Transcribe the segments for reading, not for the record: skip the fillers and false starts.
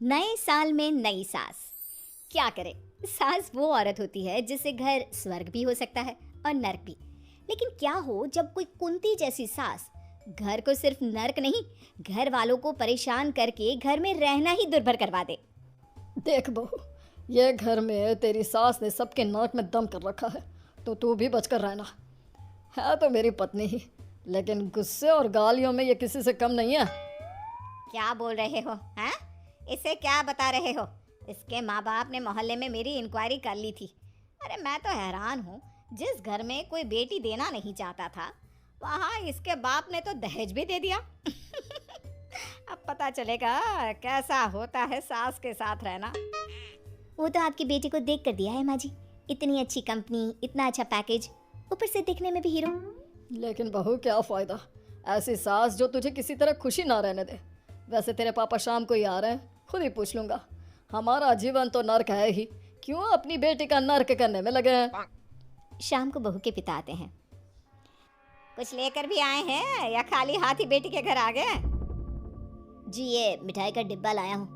नए साल में नई सास। क्या करे, सास वो औरत होती है जिससे घर स्वर्ग भी हो सकता है और नर्क भी। लेकिन क्या हो जब कोई कुंती जैसी सास घर को सिर्फ नर्क नहीं, घर वालों को परेशान करके घर में रहना ही दुर्भर करवा दे। देख बहू, ये घर में तेरी सास ने सबके नाक में दम कर रखा है, तो तू भी बचकर रहना। है तो मेरी पत्नी ही, लेकिन गुस्से और गालियों में ये किसी से कम नहीं है। क्या बोल रहे हो हैं? इसे क्या बता रहे हो? इसके माँ बाप ने मोहल्ले में मेरी इंक्वायरी कर ली थी। अरे मैं तो हैरान हूँ, जिस घर में कोई बेटी देना नहीं चाहता था वहाँ इसके बाप ने तो दहेज भी दे दिया। अब पता चलेगा कैसा होता है सास के साथ रहना। वो तो आपकी बेटी को देख कर दिया है माँ जी, इतनी अच्छी कंपनी, इतना अच्छा पैकेज, ऊपर से दिखने में भी हीरो। लेकिन बहू क्या फ़ायदा, ऐसी सास जो तुझे किसी तरह खुशी ना रहने दे। वैसे तेरे पापा शाम को ही आ रहे हैं, खुद ही पूछ लूँगा। हमारा जीवन तो नर्क है ही, क्यों अपनी बेटी का नर्क करने में लगे हैं। शाम को बहू के पिता आते हैं। कुछ लेकर भी आए हैं या खाली हाथ ही बेटी के घर आ गए? जी ये मिठाई का डिब्बा लाया हूँ।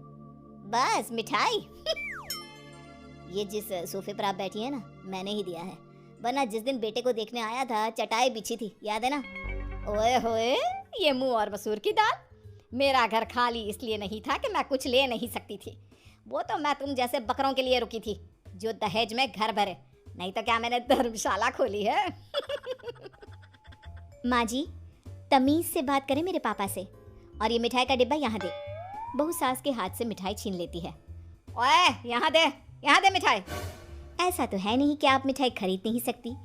बस मिठाई? ये जिस सोफे पर आप बैठी है ना, मैंने ही दिया है, वरना जिस दिन बेटे को देखने आया था चटाई बिछी थी, याद है ना? ओए होए, ये मुंह और मसूर की दाल। मेरा घर खाली इसलिए नहीं था कि मैं कुछ ले नहीं सकती थी, वो तो मैं तुम जैसे बकरों के लिए रुकी थी जो दहेज में घर भरे, नहीं तो क्या मैंने धर्मशाला खोली है। माँ जी, तमीज से बात करें मेरे पापा से, और ये मिठाई का डिब्बा यहाँ दे। बहू सास के हाथ से मिठाई छीन लेती है। ओए यहाँ दे मिठाई। ऐसा तो है नहीं कि आप मिठाई खरीद नहीं सकती,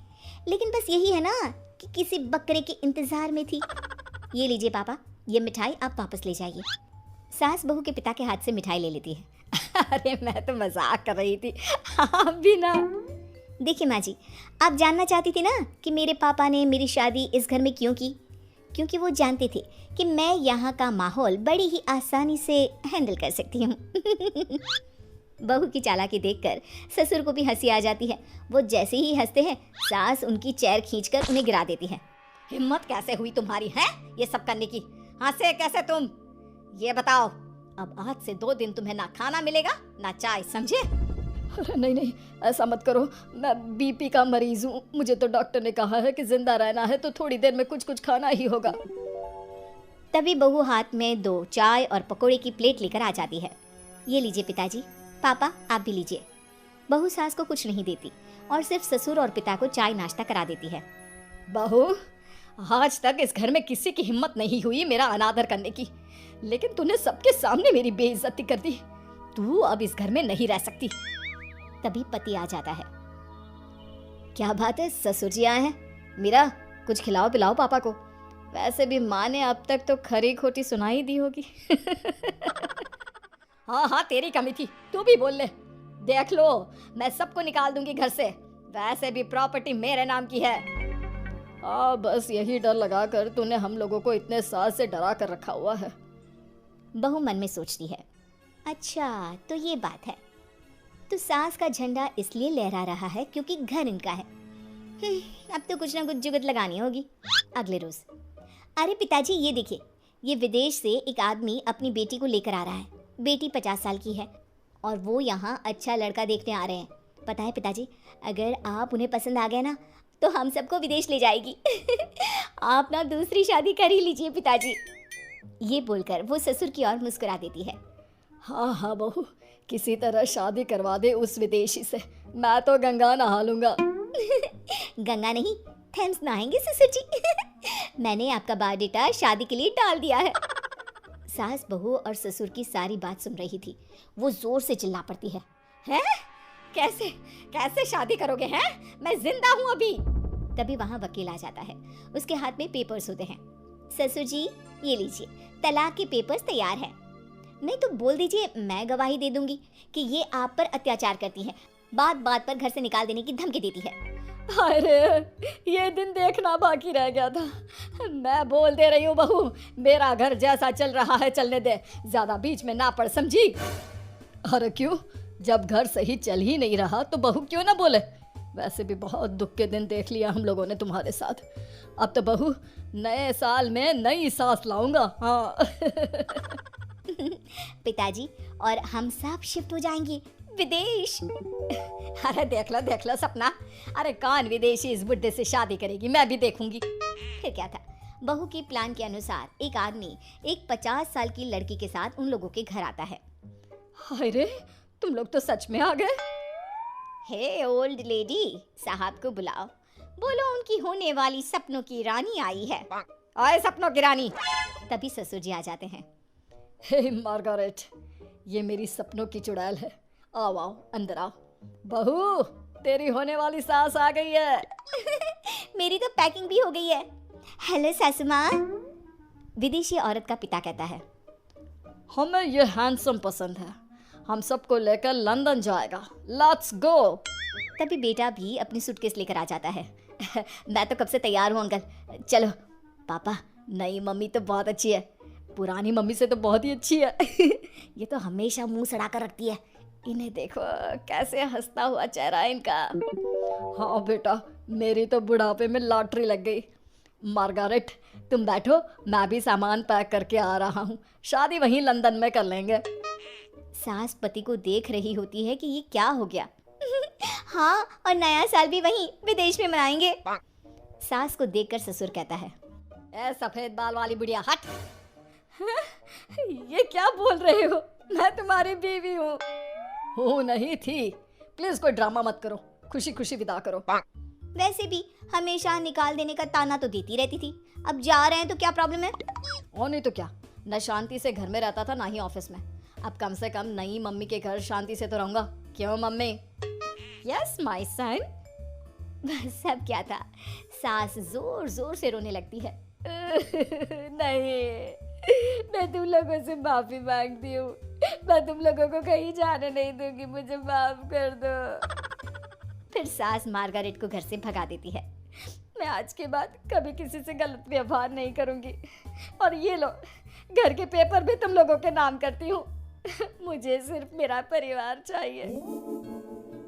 लेकिन बस यही है ना कि किसी बकरे के इंतजार में थी। ये लीजिए पापा, ये मिठाई आप वापस ले जाइए। सास बहू के पिता के हाथ से मिठाई ले लेती है। अरे मैं तो मजाक कर रही थी, आप भी ना। देखिए माँ जी, आप जानना चाहती थी ना कि मेरे पापा ने मेरी शादी इस घर में क्यों की? क्योंकि वो जानते थे कि मैं यहाँ का माहौल बड़ी ही आसानी से हैंडल कर सकती हूँ। बहू की चालाकी देखकर ससुर को भी हंसी आ जाती है। वो जैसे ही हंसते हैं, सास उनकी चेयर खींचकर उन्हें गिरा देती है। हिम्मत कैसे हुई तुम्हारी है ये सब करने की? हंसे कैसे तुम? ये बताओ, अब आज से 2 दिन तुम्हें ना खाना मिलेगा ना चाय, समझे? अरे नहीं, ऐसा मत करो। मैं बीपी का मरीज हूँ, मुझे तो डॉक्टर ने कहा है कि जिंदा रहना है तो थोड़ी देर में कुछ खाना ही होगा। तभी बहू हाथ में 2 चाय और पकोड़े की प्लेट लेकर आ जाती है। ये लीजिए पिताजी, पापा आप भी लीजिए। बहू सास को कुछ नहीं देती और सिर्फ ससुर और पिता को चाय नाश्ता करा देती है। बहू, आज तक इस घर में किसी की हिम्मत नहीं हुई मेरा अनादर करने की, लेकिन तूने सबके सामने मेरी बेइज्जती कर दी। तू अब इस घर में नहीं रह सकती। तभी पति आ जाता है। क्या बात है, ससुर जी आए हैं? मीरा, कुछ खिलाओ पिलाओ पापा को। वैसे भी माँ ने अब तक तो खरी खोटी सुनाई दी होगी। हाँ, तेरी कमी थी, तू भी बोल ले। देख लो, मैं सबको निकाल दूंगी घर से, वैसे भी प्रॉपर्टी मेरे नाम की है। बस यही डर लगा कर तूने हम लोगों को इतने साल से डरा कर रखा हुआ है। बहू मन में सोचती है, अच्छा तो ये बात है। तो सास का झंडा इसलिए लहरा रहा है क्योंकि घर इनका है। अब तो कुछ ना कुछ जुगत लगानी होगी। अगले रोज, अरे पिताजी ये देखिए, ये विदेश से एक आदमी अपनी बेटी को लेकर आ रहा है। बेटी 50 साल की है और वो यहाँ अच्छा लड़का देखने आ रहे हैं। पता है पिताजी, अगर आप उन्हें पसंद आ गए ना तो हम सबको विदेश ले जाएगी। आप ना दूसरी शादी कर ही लीजिए पिताजी। ये बोलकर वो ससुर की ओर मुस्कुरा देती है। हाँ बहू, किसी तरह शादी करवा दे उस विदेशी से, मैं तो गंगा नहा लूंगा। गंगा नहीं, थेम्स नहाएंगे ससुर जी। मैंने आपका बायोडेटा शादी के लिए डाल दिया है। सास बहू और ससुर की सारी बात सुन रही थी। वो जोर से चिल्ला पड़ती है, हैं? कैसे शादी करोगे हैं? मैं जिंदा हूँ अभी। तभी वहाँ वकील आ जाता है, उसके हाथ में पेपर्स होते हैं। ससुर जी ये लीजिए, तलाक के पेपर्स तैयार हैं। नहीं तो बोल दीजिए, मैं गवाही दे दूंगी कि ये आप पर अत्याचार करती है, बात बात पर घर से निकाल देने की धमकी देती है। अरे ये दिन देखना बाकी रह गया था। मैं बोल दे रही हूँ बहू, मेरा घर जैसा चल रहा है चलने दे, ज्यादा बीच में ना पड़, समझी? अरे क्यों, जब घर सही चल ही नहीं रहा तो बहू क्यों ना बोले? वैसे भी बहुत दुख के दिन देख लिया हम लोगों ने तुम्हारे साथ। अब तो बहू नए साल में नई सास लाऊंगा। हाँ। पिताजी और हम सब शिफ्ट हो जाएंगे विदेश। अरे देख लो सपना, अरे कौन विदेशी इस बुड्ढे से शादी करेगी, मैं भी देखूंगी। फिर क्या था, बहू के प्लान के अनुसार एक आदमी एक 50 साल की लड़की के साथ उन लोगों के घर आता है। हाय रे, तुम लोग तो सच में आ गए। हे ओल्ड लेडी, साहब को बुलाओ, बोलो उनकी होने वाली सपनों की रानी आई है। आए सपनों की रानी। तभी ससुर जी आ जाते हैं। हे मार्गारेट, ये मेरी सपनों की चुड़ैल है, आओ आओ अंदर आओ। बहू, तेरी होने वाली सास आ गई है। मेरी तो पैकिंग भी हो गई है। हेलो सासू माँ। विदेशी औरत का पिता कहता है, हमें ये हैंडसम पसंद है, हम सबको लेकर लंदन जाएगा, लेट्स गो। तभी बेटा भी अपनी सूटकेस लेकर आ जाता है। मैं तो कब से तैयार हूँ अंकल, चलो। पापा, नई मम्मी तो बहुत अच्छी है, पुरानी मम्मी से तो बहुत ही अच्छी है। ये तो हमेशा मुंह सड़ा कर रखती है। इन्हें देखो कैसे हंसता हुआ चेहरा है इनका। हाँ बेटा, मेरी तो बुढ़ापे में लॉटरी लग गई। मार्गारेट, तुम बैठो, मैं भी सामान पैक करके आ रहा हूँ, शादी वहीं लंदन में कर लेंगे। सास पति को देख रही होती है कि ये क्या हो गया। हाँ, और नया साल भी वहीं विदेश में मनाएंगे। सास को देखकर ससुर कहता है, ए सफेद बाल वाली बुढ़िया, हट। ये क्या बोल रहे हो, मैं तुम्हारी बीवी हूँ। हो नहीं थी, प्लीज कोई ड्रामा मत करो, खुशी खुशी विदा करो। वैसे भी हमेशा निकाल देने का ताना तो देती रहती थी, अब जा रहे हैं तो क्या प्रॉब्लम है। और नहीं तो क्या, न शांति से घर में रहता था ना ही ऑफिस में, अब कम से कम नई मम्मी के घर शांति से तो रहूंगा। क्यों मम्मी? Yes my son. बस अब क्या था, सास जोर जोर से रोने लगती है। नहीं, मैं तुम लोगों से माफी मांगती हूँ, मैं तुम लोगों को कहीं जाने नहीं दूंगी, मुझे माफ कर दो। फिर सास मार्गारेट को घर से भगा देती है। मैं आज के बाद कभी किसी से गलत व्यवहार नहीं करूंगी, और ये लो, घर के पेपर भी तुम लोगों के नाम करती हूँ। मुझे सिर्फ मेरा परिवार चाहिए।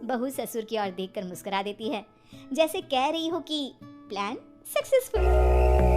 बहू ससुर की ओर देखकर मुस्कुरा देती है, जैसे कह रही हो कि प्लान सक्सेसफुल।